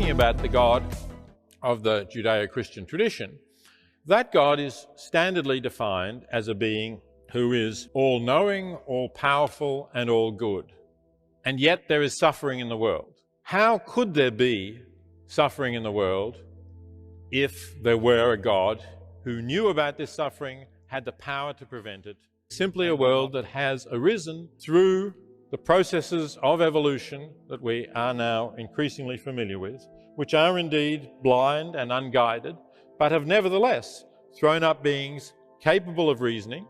speaking about the God of the Judeo-Christian tradition, that God is standardly defined as a being who is all-knowing, all-powerful, and all-good. And yet there is suffering in the world. How could there be suffering in the world if there were a God who knew about this suffering, had the power to prevent it? Simply a world that has arisen through the processes of evolution that we are now increasingly familiar with, which are indeed blind and unguided, but have nevertheless thrown up beings capable of reasoning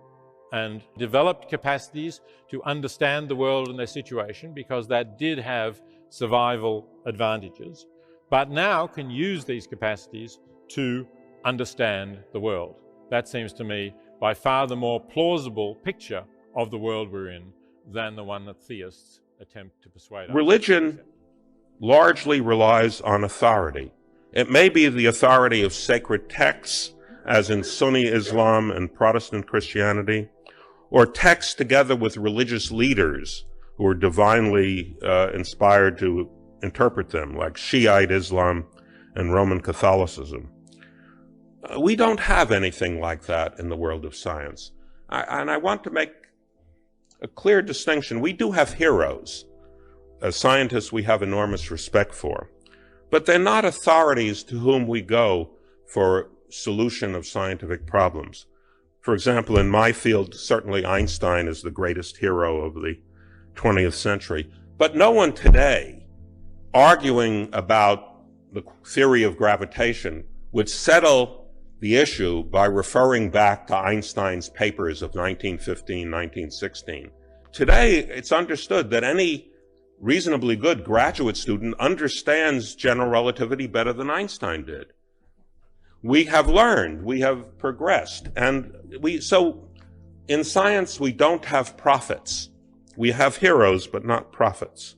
and developed capacities to understand the world and their situation, because that did have survival advantages, but now can use these capacities to understand the world. That seems to me by far the more plausible picture of the world we're in than the one that theists attempt to persuade us. Religion largely relies on authority. It may be the authority of sacred texts, as in Sunni Islam and Protestant Christianity, or texts together with religious leaders who are divinely inspired to interpret them, like Shiite Islam and Roman Catholicism. We don't have anything like that in the world of science. And I want to make a clear distinction. We do have heroes. As scientists, we have enormous respect for. But they're not authorities to whom we go for solution of scientific problems. For example, in my field, certainly Einstein is the greatest hero of the 20th century. But no one today arguing about the theory of gravitation would settle the issue by referring back to Einstein's papers of 1915, 1916. Today, it's understood that any reasonably good graduate student understands general relativity better than Einstein did. We have learned, we have progressed, and so in science we don't have prophets. We have heroes, but not prophets.